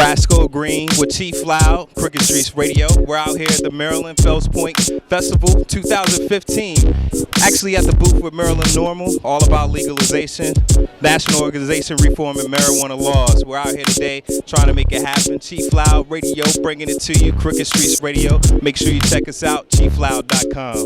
Brasco Green with Chief Loud, Crooked Streets Radio. We're out here at the Maryland Fells Point Festival 2015. Actually at the booth with Maryland Norml, all about legalization, national organization reforming marijuana laws. We're out here today trying to make it happen. Chief Loud Radio, bringing it to you, Crooked Streets Radio. Make sure you check us out, chiefloud.com.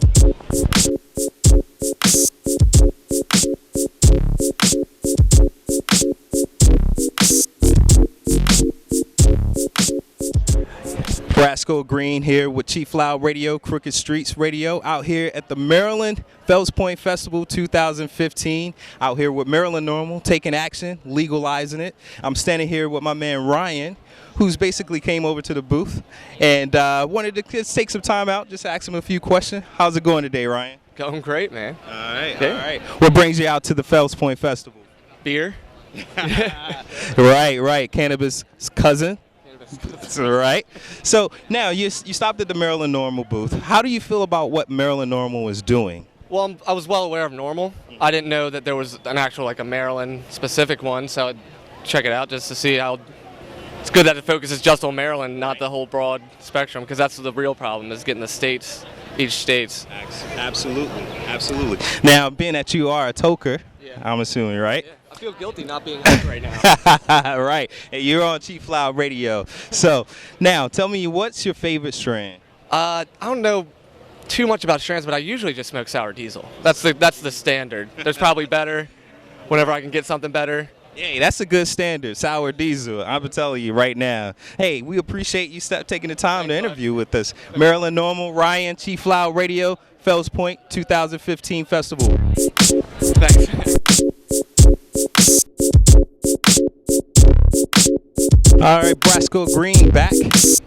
Brasco Green here with Chief Loud Radio, Crooked Streets Radio, out here at the Maryland Fells Point Festival 2015. Out here with Maryland Norml, taking action, legalizing it. I'm standing here with my man Ryan, who's basically came over to the booth and wanted to just take some time out, just ask him a few questions. How's it going today, Ryan? Going great, man. All right, Okay. all right. What brings you out to the Fells Point Festival? Beer. Right. Cannabis cousin. That's right. So now you stopped at the Maryland Norml booth. How do you feel about what Maryland Norml is doing? Well, I was well aware of Norml. I didn't know that there was an actual, like a Maryland specific one, so I'd check it out just to see how. It's good that it focuses just on Maryland, not the whole broad spectrum, because that's the real problem, is getting the states, each state's. Absolutely. Now, being that you are a toker, yeah. I'm assuming, right? Yeah. I feel guilty not being high right now. Right. And you're on Chief Loud Radio. So, now, tell me, what's your favorite strand? I don't know too much about strands, but I usually just smoke sour diesel. That's the standard. There's probably better whenever I can get something better. Hey, that's a good standard, sour diesel. I'm telling you right now. Hey, we appreciate you taking the time to interview with us. Maryland Norml, Ryan, Chief Loud Radio, Fells Point 2015 Festival. Thanks. All right, Brasco Green back.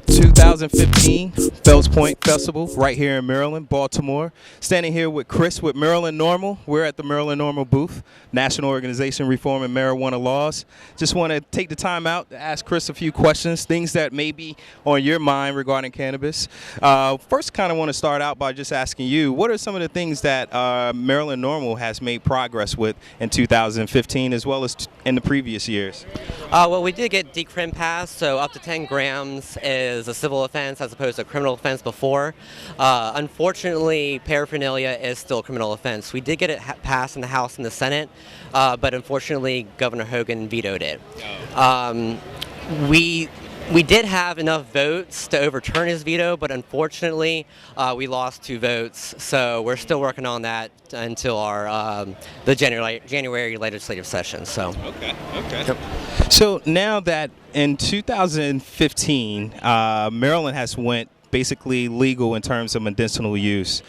2015 Fells Point Festival right here in Maryland, Baltimore. Standing here with Chris with Maryland Norml. We're at the Maryland Norml booth, National Organization Reforming Marijuana Laws. Just want to take the time out to ask Chris a few questions, things that may be on your mind regarding cannabis. First, kind of want to start out by just asking you, what are some of the things that Maryland Norml has made progress with in 2015 as well as in the previous years? Well, we did get decrim passed, so up to 10 grams is a civil offense as opposed to a criminal offense before. Unfortunately, paraphernalia is still a criminal offense. We did get it passed in the House and the Senate, but unfortunately, Governor Hogan vetoed it. We did have enough votes to overturn his veto, but unfortunately, we lost 2 votes. So we're still working on that until our the January legislative session. So. Okay. Yep. So now that in 2015, Maryland has went basically legal in terms of medicinal use,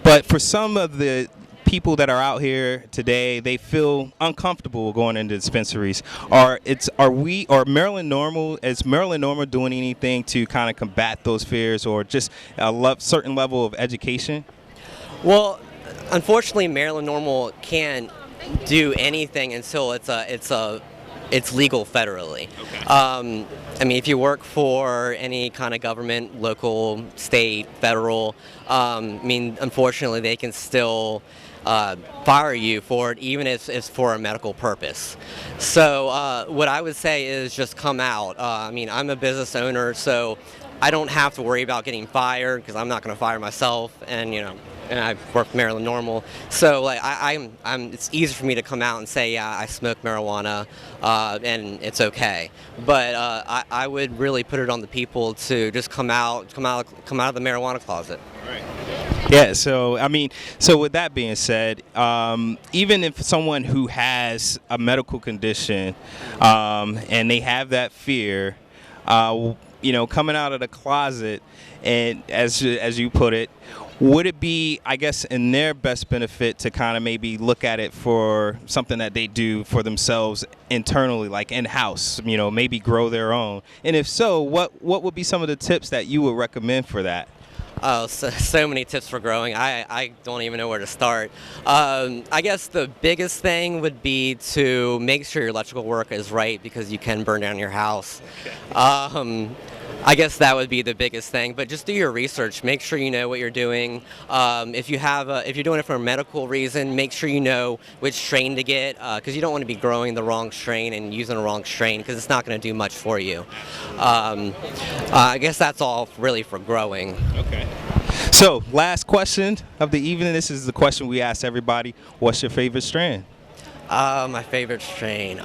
but for some of the people that are out here today, they feel uncomfortable going into dispensaries. Is Maryland Norml doing anything to kind of combat those fears, or just a certain level of education? Well, unfortunately, Maryland Norml can't do anything until it's legal federally. Okay. I mean, if you work for any kind of government, local, state, federal, I mean, unfortunately, they can still fire you for it, even if it's for a medical purpose. So what I would say is just come out. I mean, I'm a business owner, so I don't have to worry about getting fired because I'm not going to fire myself, and and I work for Maryland Norml. So like it's easy for me to come out and say, yeah, I smoke marijuana, and it's okay. But I would really put it on the people to just come out of the marijuana closet. Right. Yeah, so with that being said, even if someone who has a medical condition and they have that fear, coming out of the closet, and as you put it, would it be, I guess, in their best benefit to kind of maybe look at it for something that they do for themselves internally, like in-house, maybe grow their own? And if so, what would be some of the tips that you would recommend for that? Oh, so many tips for growing. I don't even know where to start. I guess the biggest thing would be to make sure your electrical work is right, because you can burn down your house. Okay. I guess that would be the biggest thing, but just do your research. Make sure you know what you're doing. If you're doing it for a medical reason, make sure you know which strain to get, because you don't want to be growing the wrong strain and using the wrong strain, because it's not going to do much for you. I guess that's all really for growing. Okay. So, last question of the evening. This is the question we ask everybody. What's your favorite strain? My favorite strain.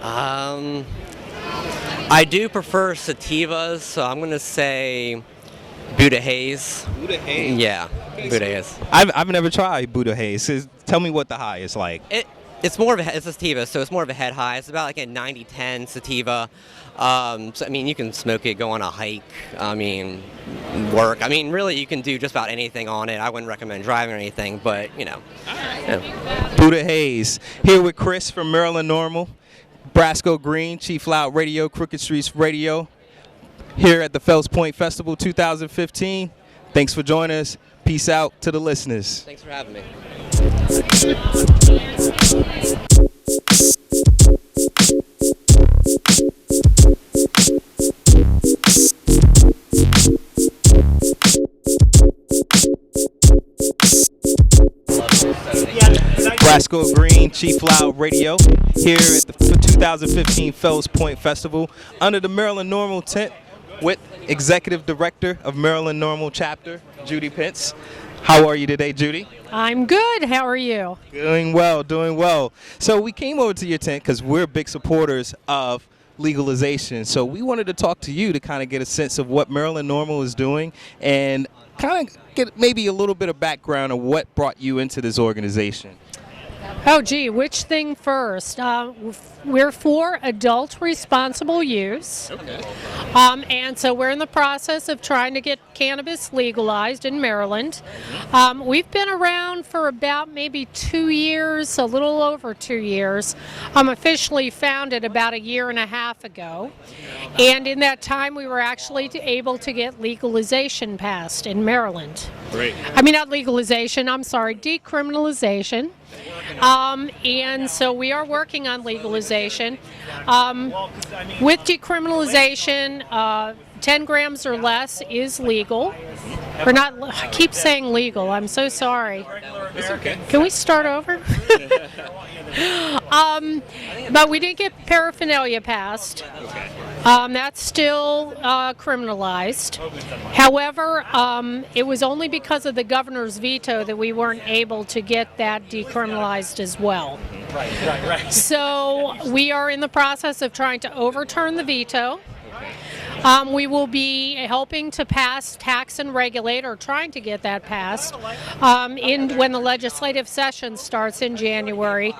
I do prefer sativas, so I'm going to say Buddha Haze. Buddha Haze? Yeah, Okay, Buddha Haze. I've never tried Buddha Haze. Tell me what the high is like. It's more of it's a sativa, so it's more of a head high. It's about like a 90-10 sativa. So, I mean, you can smoke it, go on a hike, work. Really, you can do just about anything on it. I wouldn't recommend driving or anything, but, Yeah. Buddha Haze. Here with Chris from Maryland Norml. Brasco Green, Chief Loud Radio, Crooked Streets Radio, here at the Fells Point Festival 2015. Thanks for joining us. Peace out to the listeners. Thanks for having me. Brasco Green, Chief Loud Radio, here at the 2015 Fells Point Festival under the Maryland Norml tent with Executive Director of Maryland Norml Chapter, Judy Pence. How are you today, Judy? I'm good. How are you? Doing well, doing well. So we came over to your tent because we're big supporters of legalization. So we wanted to talk to you to kind of get a sense of what Maryland Norml is doing and kind of get maybe a little bit of background of what brought you into this organization. Oh, gee, which thing first? We're for adult responsible use. Okay. And so we're in the process of trying to get cannabis legalized in Maryland. We've been around for about maybe 2 years, a little over 2 years. Officially founded about 1.5 years ago. And in that time, we were actually able to get legalization passed in Maryland. Great. Not legalization, I'm sorry, decriminalization. And so we are working on legalization. With decriminalization, 10 grams or less is legal. Or not, I keep saying legal, I'm so sorry. It's okay. Can we start over? But we didn't get paraphernalia passed. That's still criminalized. However, it was only because of the governor's veto that we weren't able to get that decriminalized as well. So we are in the process of trying to overturn the veto. We will be helping to pass, tax, and regulate, or trying to get that passed, when the legislative session starts in January.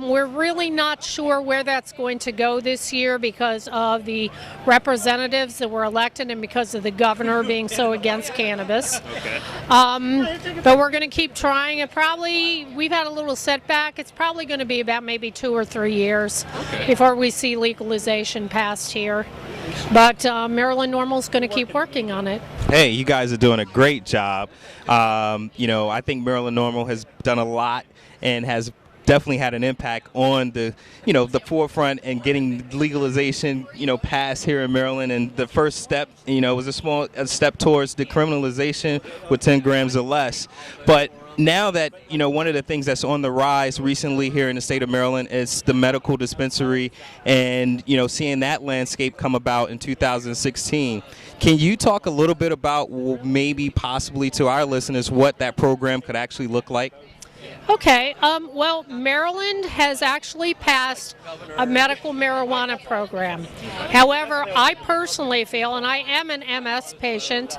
We're really not sure where that's going to go this year because of the representatives that were elected and because of the governor being so against cannabis. But we're going to keep trying. We've had a little setback. It's probably going to be about maybe 2 or 3 years before we see legalization passed here. But Maryland Norml's going to keep working on it. Hey, you guys are doing a great job. I think Maryland Norml has done a lot and has definitely had an impact on the forefront and getting legalization, passed here in Maryland. And the first step, was a small step towards decriminalization with 10 grams or less. But now that, one of the things that's on the rise recently here in the state of Maryland is the medical dispensary and, seeing that landscape come about in 2016. Can you talk a little bit about maybe possibly to our listeners what that program could actually look like? Okay, well, Maryland has actually passed a medical marijuana program. However, I personally feel, and I am an MS patient,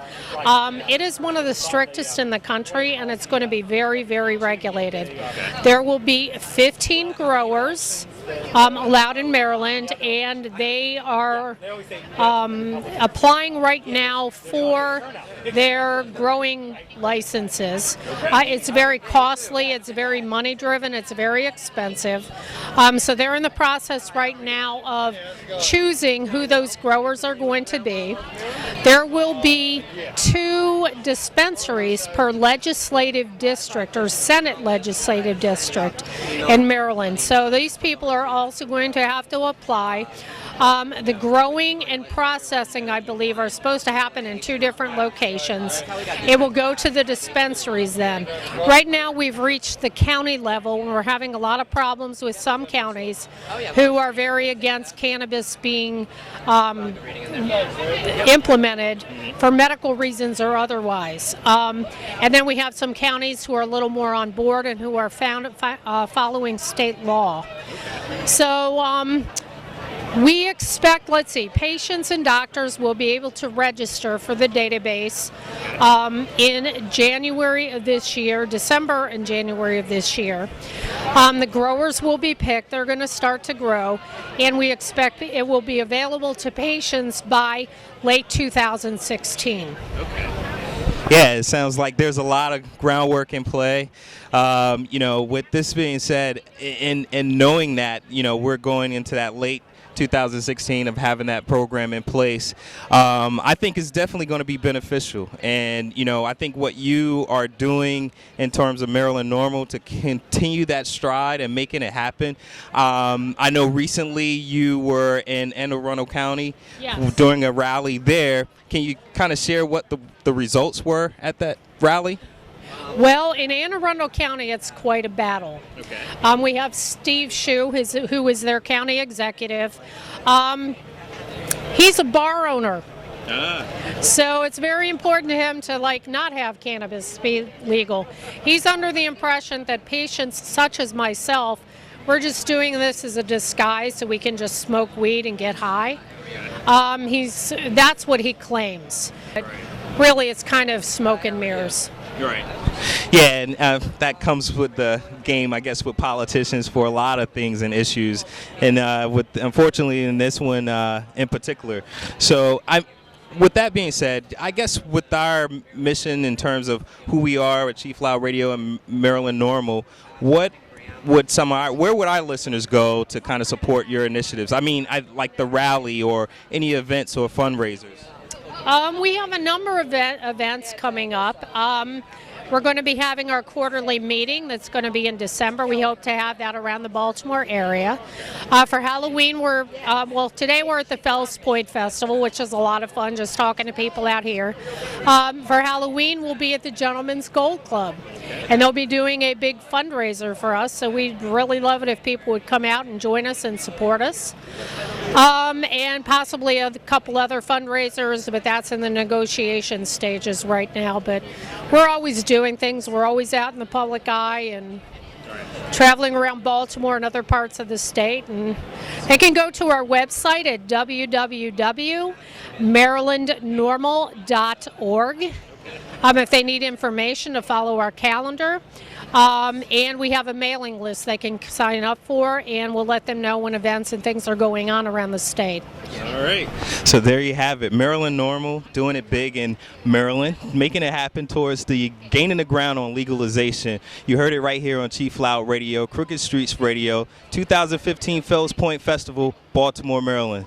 it is one of the strictest in the country, and it's going to be very, very regulated. There will be 15 growers allowed in Maryland, and they are applying right now for their growing licenses. It's very costly, it's very money driven, it's very expensive. So they're in the process right now of choosing who those growers are going to be. There will be 2 dispensaries per legislative district or Senate legislative district in Maryland. So these people are also going to have to apply. The growing and processing, I believe, are supposed to happen in 2 different locations. It will go to the dispensaries then. Right now we've reached the county level and we're having a lot of problems with some counties who are very against cannabis being implemented for medical reasons or otherwise. And then we have some counties who are a little more on board and who are following state law. So we expect, let's see, patients and doctors will be able to register for the database in January of this year, December and January of this year. The growers will be picked, they're going to start to grow, and we expect it will be available to patients by late 2016. Yeah, it sounds like there's a lot of groundwork in play. With this being said, and knowing that, we're going into that late 2016 of having that program in place, I think is definitely going to be beneficial. And I think what you are doing in terms of Maryland Norml to continue that stride and making it happen. I know recently you were in Anne Arundel County. Yes. Doing a rally there. Can you kind of share what the results were at that rally? Well, in Anne Arundel County, it's quite a battle. Okay. We have Steve Shue, who is their county executive. He's a bar owner. So it's very important to him to not have cannabis be legal. He's under the impression that patients such as myself, we're just doing this as a disguise so we can just smoke weed and get high. That's what he claims. But really, it's kind of smoke and mirrors. Right. Yeah, and that comes with the game, I guess, with politicians for a lot of things and issues, and unfortunately in this one in particular. So with that being said, I guess with our mission in terms of who we are at Chief Loud Radio and Maryland Norml, where would our listeners go to kind of support your initiatives? I mean, like the rally or any events or fundraisers. We have a number of events coming up. We're going to be having our quarterly meeting that's going to be in December. We hope to have that around the Baltimore area. For Halloween, today we're at the Fells Point Festival, which is a lot of fun, just talking to people out here. For Halloween, we'll be at the Gentlemen's Gold Club, and they'll be doing a big fundraiser for us, so we'd really love it if people would come out and join us and support us. And possibly a couple other fundraisers, but that's in the negotiation stages right now. But we're always doing things. We're always out in the public eye and traveling around Baltimore and other parts of the state. And they can go to our website at www.marylandnormal.org if they need information to follow our calendar. And we have a mailing list they can sign up for, and we'll let them know when events and things are going on around the state. All right. So there you have it. Maryland Norml doing it big in Maryland, making it happen towards the gaining the ground on legalization. You heard it right here on Chief Loud Radio, Crooked Streets Radio, 2015 Fells Point Festival, Baltimore, Maryland.